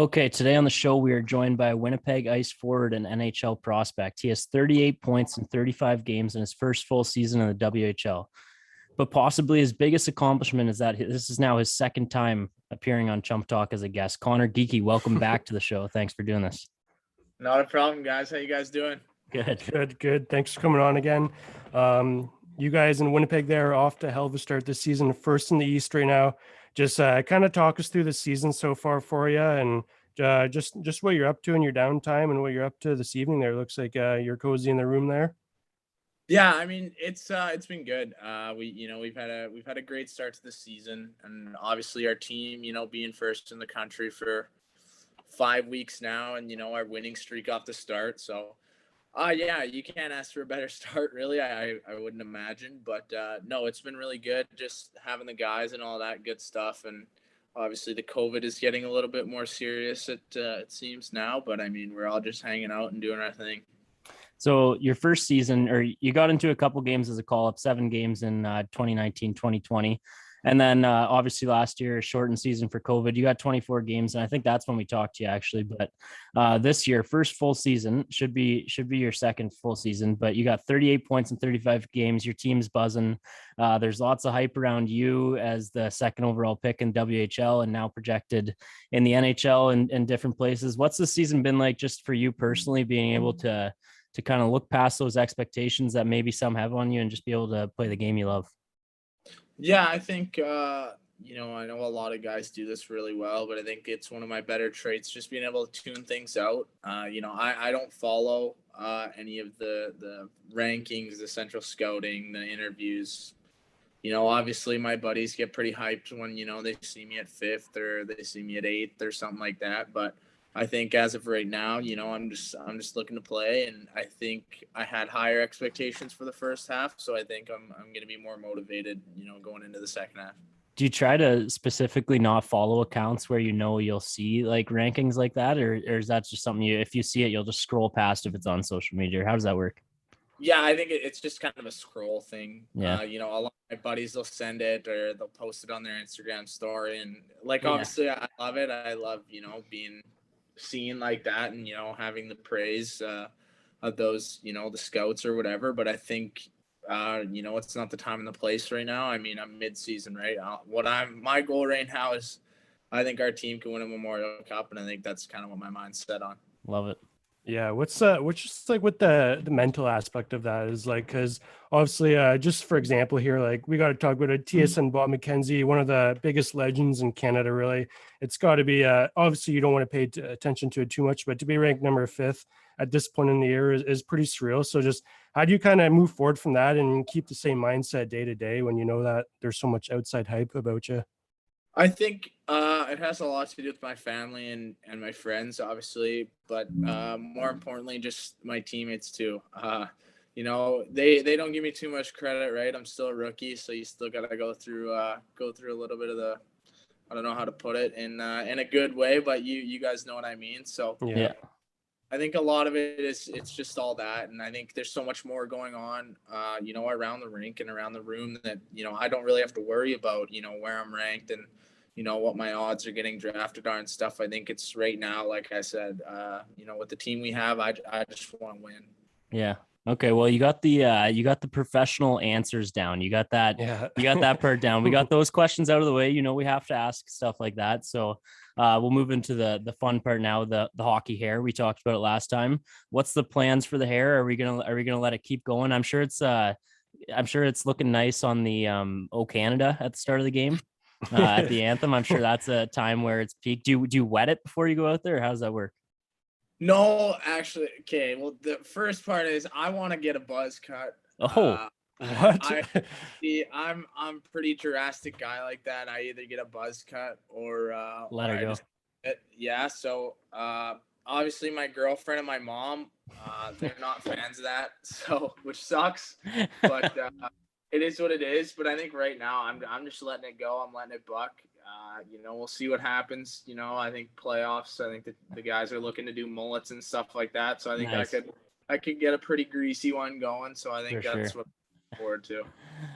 Okay, today on the show, we are joined by Winnipeg Ice forward and NHL prospect. He has 38 points in 35 games in his first full season in the WHL. But possibly his biggest accomplishment is that this is now his second time appearing on Chump Talk as a guest. Conor Geekie, welcome back to the show. Thanks for doing this. Not a problem, guys. How you guys doing? Good. Thanks for coming on again. You guys in Winnipeg there are off to a hell of a start this season, first in the East right now. Just kind of talk us through the season so far for you, and just what you're up to in your downtime and what you're up to this evening. There looks like you're cozy in the room there. Yeah, I mean it's been good. We've had a great start to the season, and obviously our team, being first in the country for 5 weeks now, and our winning streak off the start. So, yeah, you can't ask for a better start, really. I wouldn't imagine, but no, it's been really good. Just having the guys and all that good stuff, and obviously the COVID is getting a little bit more serious. It seems now, but I mean we're all just hanging out and doing our thing. So your first season, or you got into a couple games as a call-up, 7 games in 2019, 2020. And then obviously last year, a shortened season for COVID, you got 24 games. And I think that's when we talked to you actually. But this year, first full season should be your second full season, but you got 38 points in 35 games. Your team's buzzing. There's lots of hype around you as the second overall pick in WHL and now projected in the NHL and different places. What's the season been like just for you personally, being able to kind of look past those expectations that maybe some have on you and just be able to play the game you love? Yeah, I think I know a lot of guys do this really well, but I think it's one of my better traits, just being able to tune things out. I don't follow any of the rankings, the central scouting, the interviews. Obviously my buddies get pretty hyped when, they see me at 5th or they see me at 8th or something like that. But I think as of right now, I'm just looking to play, and I think I had higher expectations for the first half, so I think I'm going to be more motivated, going into the second half. Do you try to specifically not follow accounts where you'll see like rankings like that, or is that just something if you see it, you'll just scroll past if it's on social media? Or how does that work? Yeah, I think it's just kind of a scroll thing. Yeah. A lot of my buddies will send it or they'll post it on their Instagram story, and Yeah. obviously I love it. I love being seen like that, and having the praise of those the scouts or whatever. But I think it's not the time and the place right now. I mean, I'm mid-season, right? My goal right now is I think our team can win a Memorial Cup, and I think that's kind of what my mind's set on. Love it. Yeah, what's just like what the mental aspect of that is like, because obviously just for example here, like we got to talk about TSN Bob McKenzie, one of the biggest legends in Canada. Really, it's got to be obviously you don't want to pay attention to it too much, but to be ranked number 5th at this point in the year is pretty surreal. So just how do you kind of move forward from that and keep the same mindset day to day when you know that there's so much outside hype about you? I think it has a lot to do with my family and my friends, obviously, but more importantly, just my teammates too. They don't give me too much credit, right? I'm still a rookie, so you still gotta go through a little bit of I don't know how to put it in a good way, but you guys know what I mean. So Yeah. I think a lot of it's just all that, and I think there's so much more going on, around the rink and around the room that I don't really have to worry about, where I'm ranked and what my odds are getting drafted are and stuff. I think it's right now, like I said, with the team we have, I just want to win. Yeah. Okay. Well, you got the professional answers down. You got that. Yeah. You got that part down. We got those questions out of the way. We have to ask stuff like that. So we'll move into the fun part now. The hockey hair. We talked about it last time. What's the plans for the hair? Are we gonna let it keep going? I'm sure it's looking nice on the O Canada at the start of the game. At the anthem. I'm sure that's a time where it's peak. Do you wet it before you go out there? Or how does that work? No, actually. Okay. Well, the first part is I want to get a buzz cut. Oh, what? I'm pretty drastic guy like that. I either get a buzz cut or let her go. Yeah. So obviously my girlfriend and my mom, they're not fans of that. So which sucks. But it is what it is, but I think right now I'm just letting it go. I'm letting it buck. We'll see what happens. I think playoffs. I think the guys are looking to do mullets and stuff like that. So I think Nice. I could get a pretty greasy one going. So I think For that's sure. what I'm looking forward to.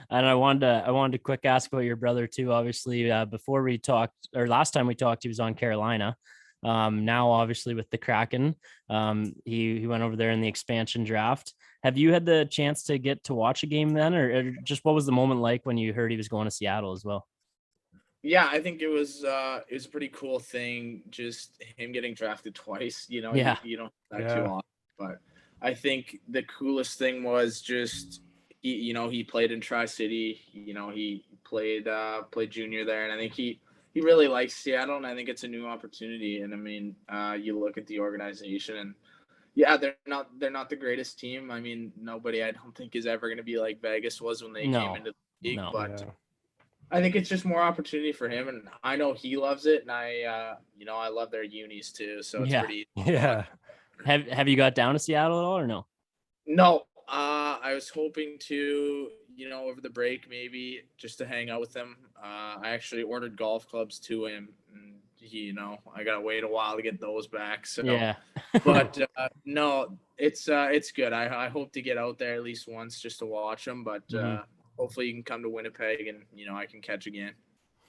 And I wanted to quick ask about your brother too. Obviously, before we talked, or last time we talked, he was on Carolina. Now, obviously, with the Kraken, he went over there in the expansion draft. Have you had the chance to get to watch a game then, or just what was the moment like when you heard he was going to Seattle as well? Yeah, I think it was a pretty cool thing, just him getting drafted twice. Yeah. You don't do that too Yeah. often, but I think the coolest thing was just he played in Tri City. He played junior there, and I think he really likes Seattle, and I think it's a new opportunity. And I mean, you look at the organization, and yeah, they're not the greatest team. I mean, nobody I don't think is ever going to be like Vegas was when they came into the league, No. but. Yeah. I think it's just more opportunity for him, and I know he loves it, and I love their unis too, so it's Yeah. pretty. Yeah. Have you got down to Seattle at all or no? No, I was hoping to, over the break maybe just to hang out with him. I actually ordered golf clubs to him, and I gotta wait a while to get those back. So, Yeah. but no, it's good. I hope to get out there at least once just to watch him, but hopefully you can come to Winnipeg and I can catch again.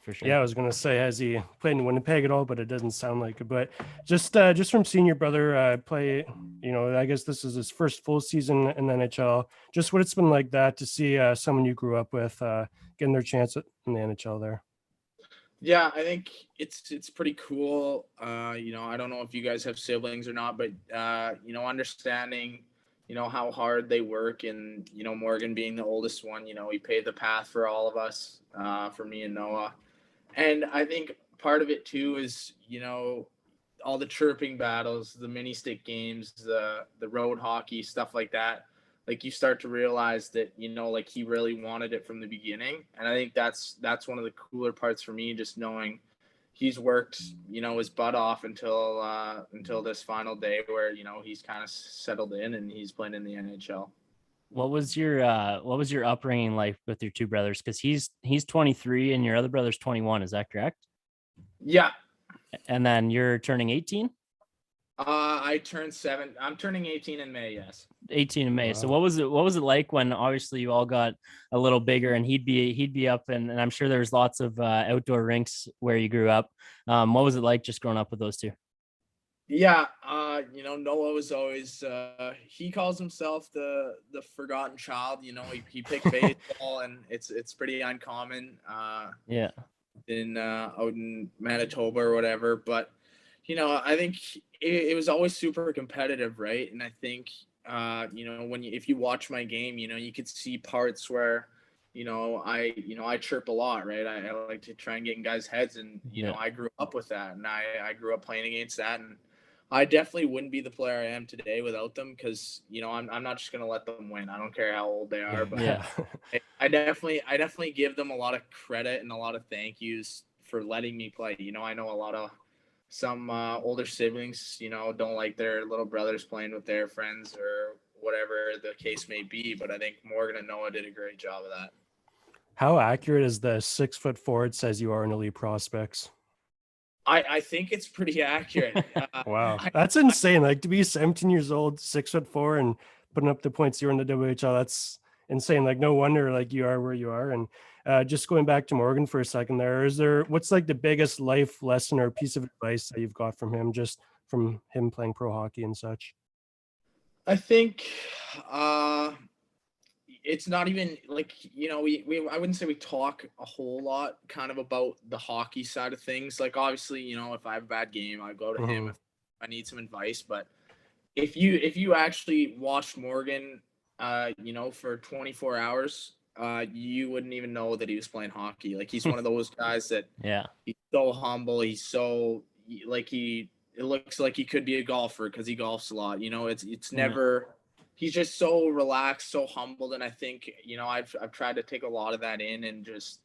For sure. Yeah, I was gonna say, has he played in Winnipeg at all? But it doesn't sound like it. But just from seeing your brother play, I guess this is his first full season in the NHL. Just what it's been like that to see someone you grew up with getting their chance in the NHL there. Yeah, I think it's pretty cool. I don't know if you guys have siblings or not, but understanding, how hard they work, and Morgan being the oldest one, he paved the path for all of us, for me and Noah. And I think part of it too is, all the chirping battles, the mini stick games, the road hockey, stuff like that. Like you start to realize that, like he really wanted it from the beginning. And I think that's one of the cooler parts for me, just knowing he's worked, his butt off until this final day where, he's kind of settled in and he's playing in the NHL. What was your upbringing like with your two brothers? Because he's 23 and your other brother's 21. Is that correct? Yeah. And then you're turning 18? I turned 7. I'm turning 18 in May. Yes. 18 in May. Wow. So what was it like when obviously you all got a little bigger and he'd be up and I'm sure there was lots of outdoor rinks where you grew up. What was it like just growing up with those two? Yeah, Noah was always he calls himself the forgotten child. He picked baseball and it's pretty uncommon Yeah. in out in Manitoba or whatever. But I think it was always super competitive, right? And I think if you watch my game, you could see parts where I chirp a lot, right? I like to try and get in guys' heads, and I grew up with that, and I grew up playing against that, and I definitely wouldn't be the player I am today without them, because I'm not just gonna let them win. I don't care how old they are, but Yeah. I definitely give them a lot of credit and a lot of thank yous for letting me play. I know a lot of some older siblings, don't like their little brothers playing with their friends or whatever the case may be, but I think Morgan and Noah did a great job of that. How accurate is the 6'4" it says you are in elite prospects? I think it's pretty accurate. Wow, that's insane. Like to be 17 years old, 6'4", and putting up the points you're in the WHL, that's insane. Like no wonder like you are where you are. And just going back to Morgan for a second there, what's like the biggest life lesson or piece of advice that you've got from him, just from him playing pro hockey and such? I think it's not even like, I wouldn't say we talk a whole lot kind of about the hockey side of things. Like obviously, if I have a bad game, I go to him if I need some advice. But if you actually watched Morgan, for 24 hours, you wouldn't even know that he was playing hockey. Like he's one of those guys that he's so humble. He's so like it looks like he could be a golfer because he golfs a lot. It's never. He's just so relaxed, so humbled, and I think I've tried to take a lot of that in and just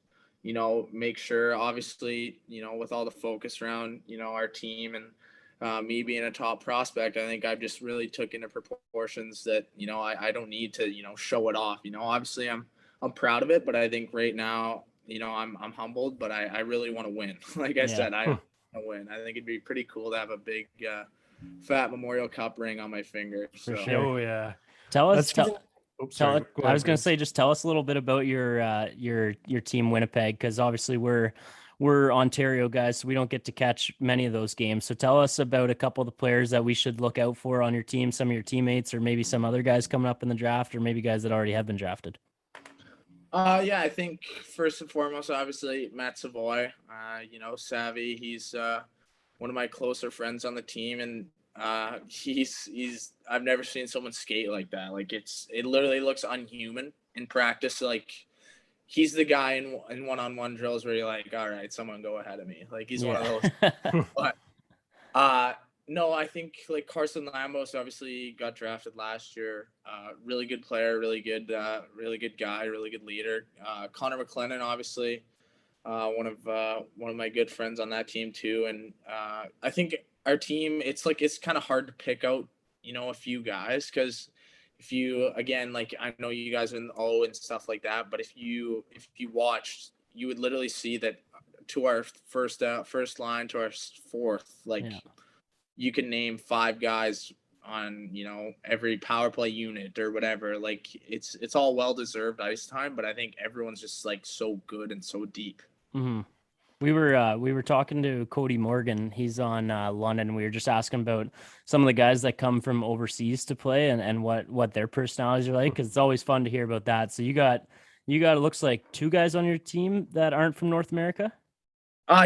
make sure, obviously, with all the focus around our team and me being a top prospect, I think I've just really took into proportions that I don't need to show it off. Obviously I'm proud of it, but I think right now I'm humbled, but I really want to win. Like I said, I want to win. I think it'd be pretty cool to have a big fat Memorial Cup ring on my finger. For So. sure. Oh yeah. Tell us. I was going to say say, just tell us a little bit about your team Winnipeg, because obviously we're we're Ontario guys, so we don't get to catch many of those games. So tell us about a couple of the players that we should look out for on your team, some of your teammates, or maybe some other guys coming up in the draft, or maybe guys that already have been drafted. Yeah, I think first and foremost, obviously Matt Savoy. Savvy. He's one of my closer friends on the team, and he's I've never seen someone skate like that. Like it literally looks unhuman in practice. Like he's the guy in one-on-one drills where you're like, all right, someone go ahead of me. Like he's one of those. But no, I think like Carson Lambos obviously got drafted last year. Really good player, really good guy, really good leader. Connor McLennan, obviously, one of my good friends on that team too. And I think our team, it's kind of hard to pick out, a few guys, because if you, again, like I know you guys are in the O and stuff like that, but if you watched, you would literally see that to our first line to our fourth, you can name 5 guys on, every power play unit or whatever. Like it's all well-deserved ice time, but I think everyone's just like so good and so deep. Mm-hmm. We were talking to Cody Morgan. He's on London. We were just asking about some of the guys that come from overseas to play and what their personalities are like, because it's always fun to hear about that. So you got it looks like 2 guys on your team that aren't from North America.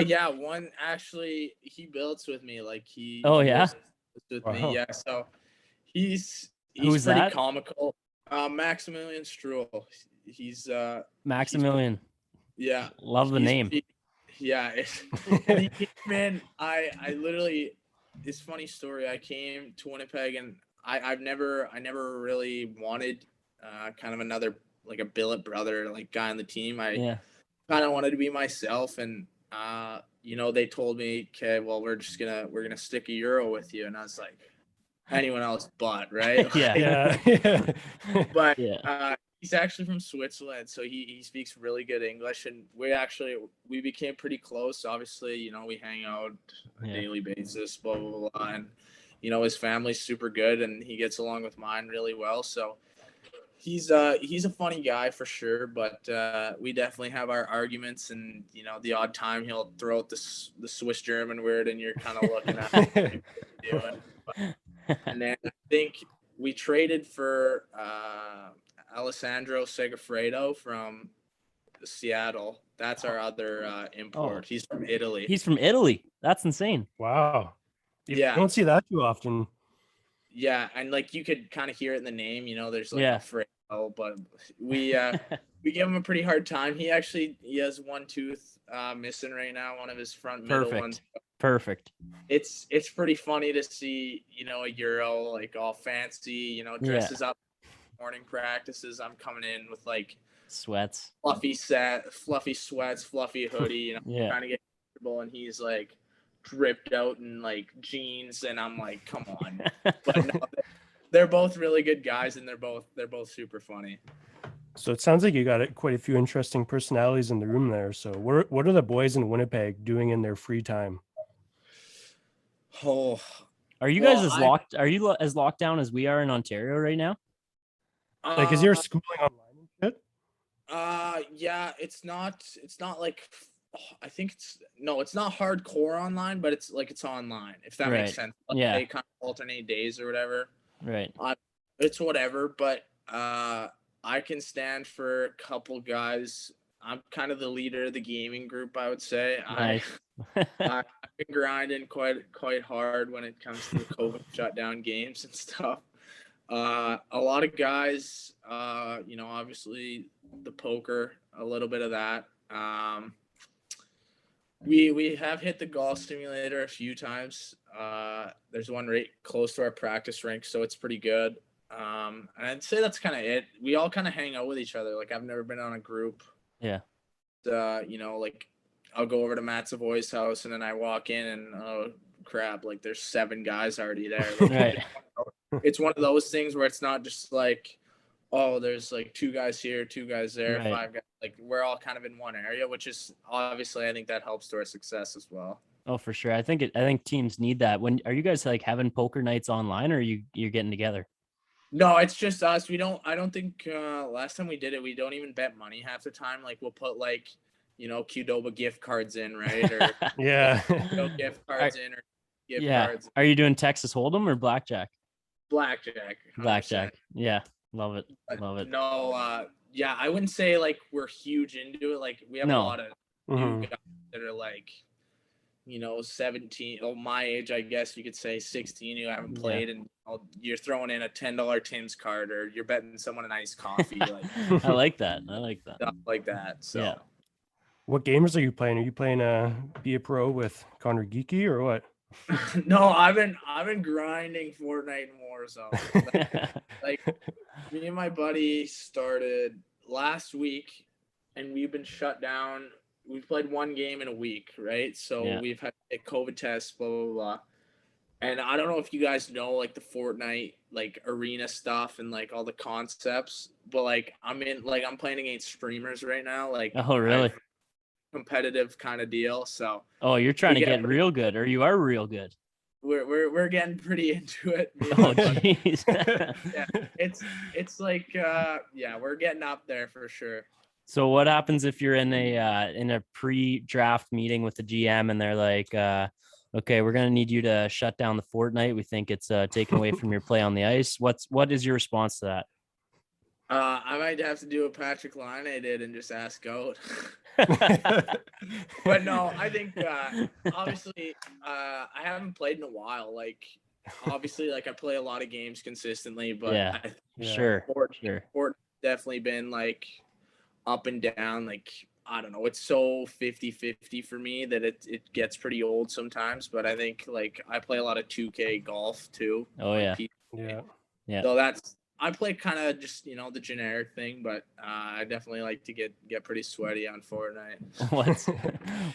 Yeah, one actually he builds with me. Like he builds with me. Yeah, so he's Who's pretty that? comical. Maximilian Struhl. He's Maximilian. Yeah, love the name. When he came in, I literally, this funny story. I came to Winnipeg and I never really wanted kind of another like a billet brother like guy on the team. I kind of wanted to be myself, and they told me, okay, well we're gonna stick a Euro with you, and I was like, anyone else but, right? But he's actually from Switzerland, so he speaks really good English, and we became pretty close. Obviously, we hang out on a daily basis, blah blah blah, and his family's super good, and he gets along with mine really well. So he's a funny guy for sure, but we definitely have our arguments, and the odd time he'll throw out the Swiss German word, and you're kind of looking at what you're doing. And then I think we traded for Alessandro Segafredo from Seattle. That's our other import. He's from Italy. He's from Italy. That's insane. Wow. You don't see that too often. Yeah, and like you could kind of hear it in the name, there's like Fredo, but we give him a pretty hard time. He has one tooth missing right now, one of his front middle ones. Perfect. It's pretty funny to see, a Euro like all fancy, dresses up morning practices. I'm coming in with like sweats, fluffy sweats, fluffy hoodie, trying to get comfortable, and he's like dripped out in like jeans, and I'm like, come on. But no, they're both really good guys, and they're both super funny. So it sounds like you got quite a few interesting personalities in the room there. So what are the boys in Winnipeg doing in their free time? Oh, are you guys Are you as locked down as we are in Ontario right now? Like, is your schooling online and shit? Yeah, it's not like, I think it's not hardcore online, but it's online, if that makes sense. Like they kind of alternate days or whatever. Right. It's whatever, but I can stand for a couple guys. I'm kind of the leader of the gaming group, I would say. Nice. I've been grinding quite hard when it comes to the COVID shutdown games and stuff. A lot of guys, obviously the poker, a little bit of that. We have hit the golf simulator a few times. There's one right close to our practice rink, so it's pretty good. And I'd say that's kind of it. We all kind of hang out with each other. Like I've never been on a group. Yeah. Like I'll go over to Matt Savoy's house, and then I walk in, and oh crap, like there's 7 guys already there. Like, right. It's one of those things where it's not just like, oh, there's like 2 guys here, 2 guys there, 5 guys. Like we're all kind of in one area, which is obviously I think that helps to our success as well. Oh, for sure. I think teams need that. Are you guys like having poker nights online, or you're getting together? No, it's just us. I don't think last time we did it, we don't even bet money half the time. Like we'll put like Qdoba gift cards in, right? Or Yeah. gift cards in or gift Yeah. cards. Are you doing Texas Hold'em or blackjack? Blackjack. 100%. Blackjack. Yeah. Love it. Love it. No, yeah, I wouldn't say like we're huge into it. Like we have a No. lot of new guys that are like, 17, my age, I guess you could say 16, who haven't played, and you're throwing in a $10 Tim's card, or you're betting someone a nice coffee, like I like that. stuff like that. So Yeah. What games are you playing? Are you playing Be a Pro with Conor Geekie or what? no, I've been grinding Fortnite more. So like me and my buddy started last week, and we've been shut down. We've played one game in a week, right? So we've had a COVID test, blah, blah, blah. And I don't know if you guys know like the Fortnite like arena stuff and like all the concepts, but like I'm playing against streamers right now. Like, oh, really? Competitive kind of deal. So you're trying to get real good, or you are real good. We're getting pretty into it. Oh, jeez. Yeah, it's like we're getting up there for sure. So what happens if you're in a pre-draft meeting with the GM and they're like, okay, we're gonna need you to shut down the Fortnite. We think it's taken away from your play on the ice. What is your response to that? I might have to do what Patrick Laine did and just ask out. But no, I think obviously I haven't played in a while. Like obviously, like I play a lot of games consistently, but sure. Fortnite definitely been like up and down. Like I don't know, it's so 50-50 for me that it gets pretty old sometimes. But I think like I play a lot of 2K golf too. Oh yeah. Yeah. So I play kind of just the generic thing, but I definitely like to get pretty sweaty on Fortnite.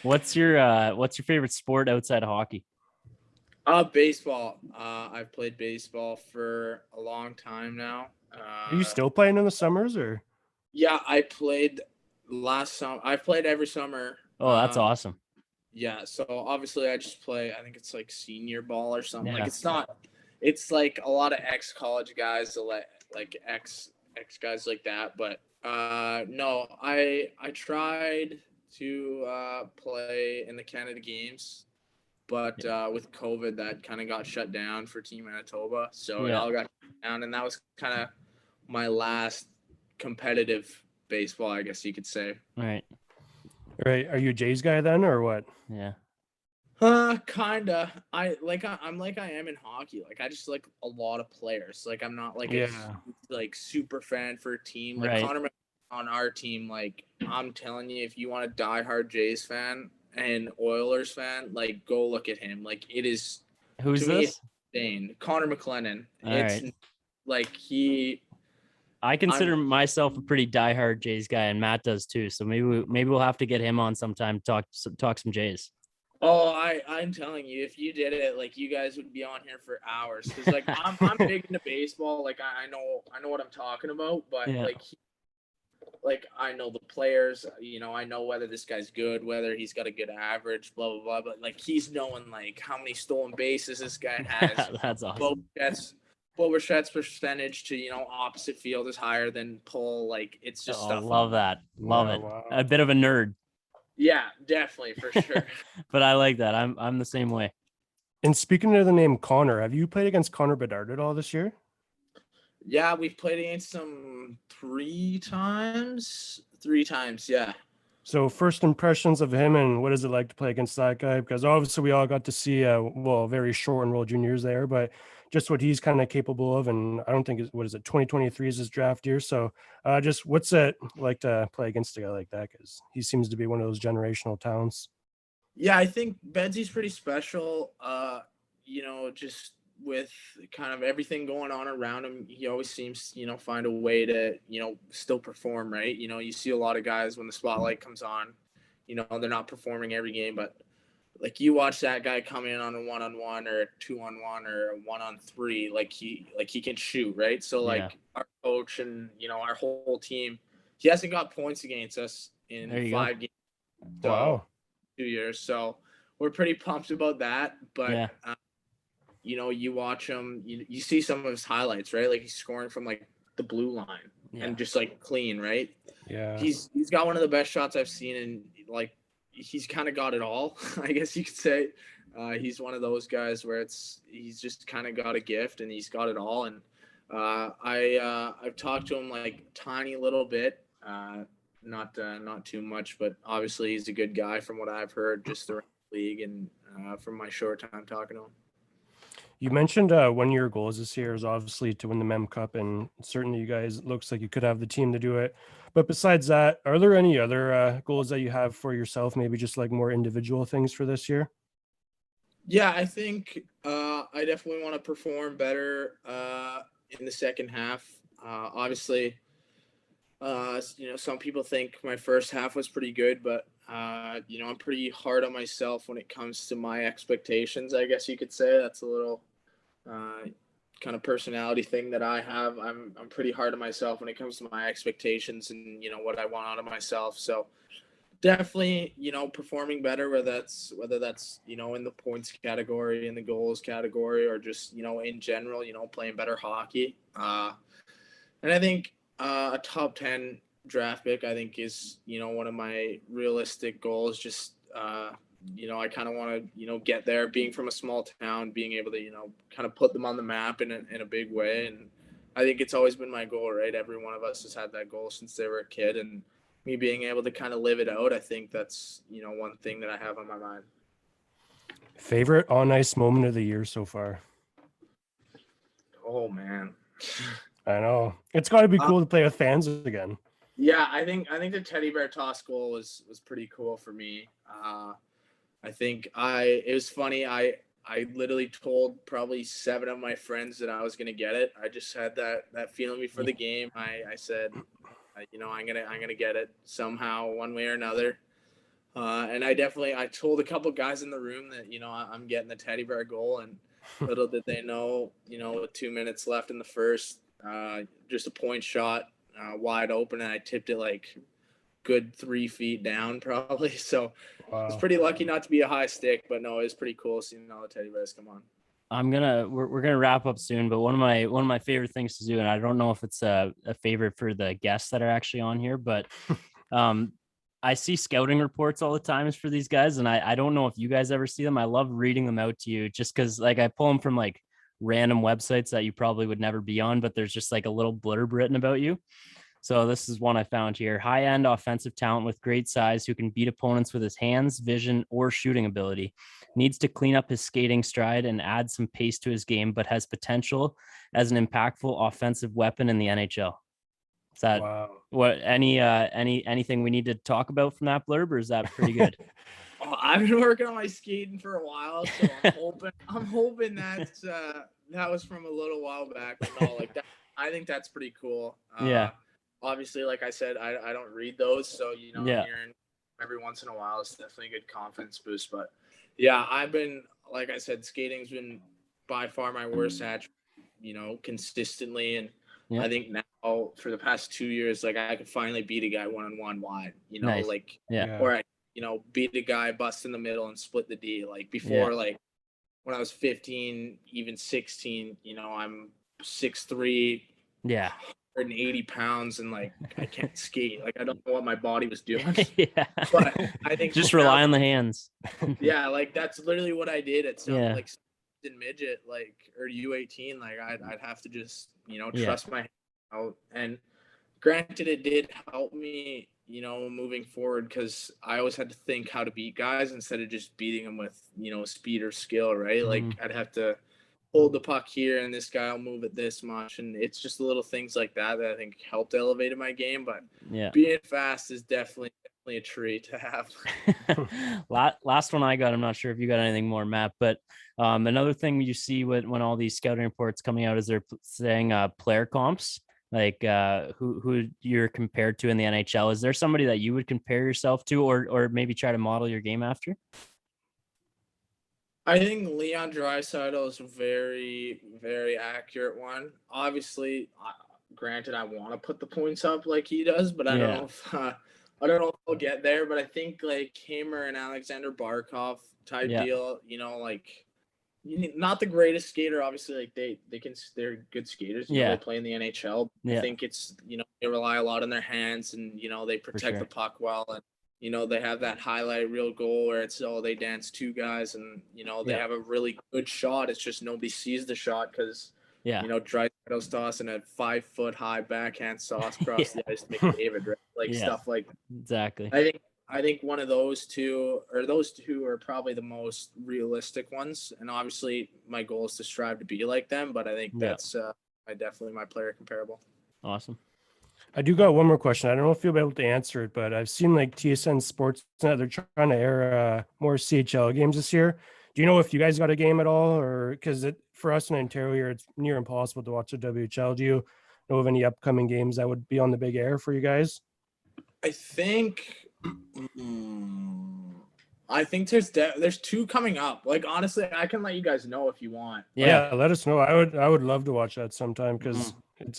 What's your favorite sport outside of hockey? Baseball. I've played baseball for a long time now. Are you still playing in the summers or? Yeah, I played last summer. I've played every summer. Oh, that's awesome. Yeah, so obviously I just play. I think it's like senior ball or something. Yeah. Like it's not. It's like a lot of ex-college guys, like ex guys like that. But no, I tried to play in the Canada Games, but with COVID, that kind of got shut down for Team Manitoba. So it all got shut down, and that was kind of my last competitive baseball, I guess you could say. Right. Are you a Jays guy then, or what? Yeah. Kinda. I'm like I am in hockey. Like I just like a lot of players. Like I'm not like a super fan for a team. Like right. Conor on our team. Like I'm telling you, if you want a diehard Jays fan and Oilers fan, like go look at him. Like it is. Who's this? Insane. Connor McLennan. Like he. I consider myself a pretty diehard Jays guy, and Matt does too. So maybe we'll have to get him on sometime to talk some Jays. Oh, I'm telling you, if you did it, like you guys would be on here for hours. Because like I'm big into baseball. Like I know what I'm talking about, but like I know the players. I know whether this guy's good, whether he's got a good average, blah blah blah. But like he's knowing like how many stolen bases this guy has. That's awesome. Boberchet's percentage to opposite field is higher than pull. Like it's just stuff. Love that. Love it. Wow. A bit of a nerd. Yeah, definitely for sure. But I like that. I'm the same way. And speaking of the name Connor, have you played against Connor Bedard at all this year? Yeah, we've played against him 3 times. 3 times, yeah. So first impressions of him, and what is it like to play against that guy? Because obviously we all got to see very short and World Juniors there, but just what he's kind of capable of. And I don't think 2023 is his draft year. So just what's it like to play against a guy like that? Because he seems to be one of those generational talents. Yeah, I think Bedsy's pretty special. Just with kind of everything going on around him, he always seems, find a way to, still perform, right? You see a lot of guys when the spotlight comes on, they're not performing every game, but like you watch that guy come in on a 1-on-1 or a 2-on-1 or a 1-on-3, like he can shoot, right? So like our coach and our whole team, he hasn't got points against us in 5 games. So, wow. 2 years. So we're pretty pumped about that. But you watch him, you see some of his highlights, right? Like he's scoring from like the blue line and just like clean, right? Yeah. He's got one of the best shots I've seen in like he's kind of got it all, I guess you could say. He's one of those guys where he's just kind of got a gift and he's got it all. And I've talked to him like tiny little bit, not too much, but obviously he's a good guy from what I've heard just around the league and from my short time talking to him. You mentioned one of your goals this year is obviously to win the Mem Cup, and certainly you guys, it looks like you could have the team to do it. But besides that, are there any other goals that you have for yourself, maybe just like more individual things for this year? Yeah, I think I definitely want to perform better in the second half. Obviously, some people think my first half was pretty good, but I'm pretty hard on myself when it comes to my expectations. I guess you could say that's a little kind of personality thing that I have. I'm pretty hard on myself when it comes to my expectations and what I want out of myself. So definitely, performing better, whether that's in the points category, in the goals category, or just in general, playing better hockey. And I think a top 10 draft pick, I think, is one of my realistic goals. Just I kind of want to get there, being from a small town, being able to kind of put them on the map in a big way. And I think it's always been my goal, right? Every one of us has had that goal since they were a kid, and me being able to kind of live it out, I think that's one thing that I have on my mind. Favorite on ice moment of the year so far? Oh man, I know it's got to be cool to play with fans again. Yeah, I think the teddy bear toss goal was pretty cool for me. I think it was funny. I literally told probably 7 of my friends that I was gonna get it. I just had that feeling before the game. I said, I'm gonna get it somehow, one way or another. And I told a couple guys in the room that I'm getting the teddy bear goal, and little did they know, with 2 minutes left in the first, just a point shot, wide open, and I tipped it like good 3 feet down probably. So I was pretty lucky not to be a high stick, but no, it was pretty cool seeing all the teddy bears come on. We're gonna wrap up soon, but one of my favorite things to do, and I don't know if it's a favorite for the guests that are actually on here, but I see scouting reports all the times for these guys, and I don't know if you guys ever see them. I love reading them out to you just because like I pull them from like random websites that you probably would never be on, but there's just like a little blurb written about you. So this is one I found here. High-end offensive talent with great size who can beat opponents with his hands, vision, or shooting ability. Needs to clean up his skating stride and add some pace to his game, but has potential as an impactful offensive weapon in the NHL. Is that what anything we need to talk about from that blurb, or is that pretty good? I've been working on my skating for a while, so I'm hoping that was from a little while back. But no, like that, I think that's pretty cool. Yeah. Obviously, like I said, I don't read those, so Yeah. hearing every once in a while is definitely a good confidence boost. But yeah, I've been, like I said, skating's been by far my worst attribute, consistently, and I think now for the past 2 years, like I could finally beat a guy 1-on-1 wide, Nice. or I beat a guy, bust in the middle, and split the D. Like before, like when I was 15, even 16, I'm 6'3", 180 pounds, and like I can't skate. Like I don't know what my body was doing. Yeah. But I think just rely on the hands. Yeah, like that's literally what I did at some like in midget, like, or U18. Like I'd have to just trust my hand out. And granted, it did help me moving forward, because I always had to think how to beat guys instead of just beating them with speed or skill, right? Like I'd have to hold the puck here and this guy will move it this much, and it's just the little things like that I think helped elevate my game. But being fast is definitely a treat to have. Last one I got, I'm not sure if you got anything more, Matt, but another thing you see when all these scouting reports coming out is they're saying player comps, like who you're compared to in the NHL. Is there somebody that you would compare yourself to, or maybe try to model your game after? I think Leon Draisaitl is a very, very accurate one. Obviously, granted, I want to put the points up like he does, but I don't know if I'll get there. But I think like him or an Alexander Barkov type deal, like not the greatest skater. Obviously, like they're good skaters. They play in the NHL. I think it's they rely a lot on their hands, and they protect the puck well. And they have that highlight reel goal where it's, they dance 2 guys and, they have a really good shot. It's just nobody sees the shot because, Draisaitl's tossing a 5-foot high backhand sauce across the ice to McDavid, right? Like stuff like that. Exactly. I think one of those two are probably the most realistic ones. And obviously my goal is to strive to be like them, but I think that's definitely my player comparable. Awesome. I do got one more question. I don't know if you'll be able to answer it, but I've seen like TSN Sportsnet, they're trying to air more CHL games this year. Do you know if you guys got a game at all, or because for us in Ontario here, it's near impossible to watch the WHL. Do you know of any upcoming games that would be on the big air for you guys? I think there's 2 coming up. Like honestly, I can let you guys know if you want. Yeah, let us know. I would love to watch that sometime because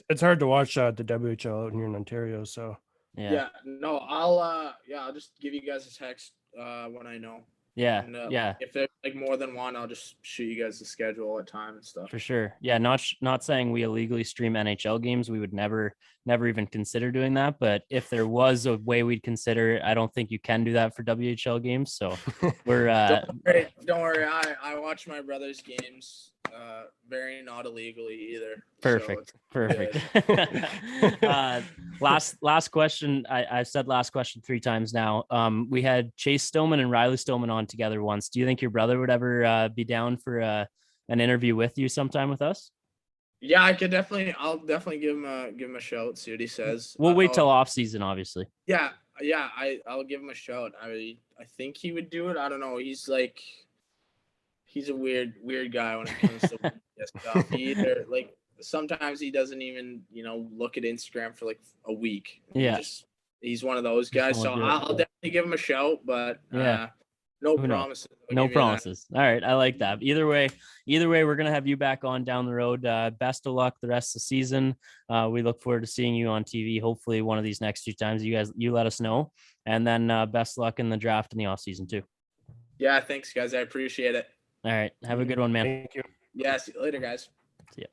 it's hard to watch the WHL out here in Ontario. So no, I'll just give you guys a text when I know. Yeah. And, if there's like more than one, I'll just shoot you guys the schedule at time and stuff. For sure. Yeah. Not saying we illegally stream NHL games. We would never even consider doing that. But if there was a way we'd consider it, I don't think you can do that for WHL games. So we're don't worry. I watch my brother's games very not illegally either. Perfect. Last question. I've said last question 3 times now. We had Chase Stillman and Riley Stillman on together once. Do you think your brother would ever be down for an interview with you sometime with us? Yeah, I'll definitely give him a shout, see what he says. We'll wait till off season, obviously. Yeah, I'll give him a shout. I think he would do it. I don't know. He's a weird guy when it comes to stuff. He either sometimes he doesn't even look at Instagram for like a week. Yeah, he's one of those guys. So I'll definitely give him a shout, but no promises. No promises. All right, I like that. Either way, we're gonna have you back on down the road. Best of luck the rest of the season. We look forward to seeing you on TV. Hopefully, one of these next 2 times. You let us know, and then best luck in the draft in the off season too. Yeah, thanks guys. I appreciate it. All right, have a good one, man. Thank you. Yeah, see you later, guys. See ya.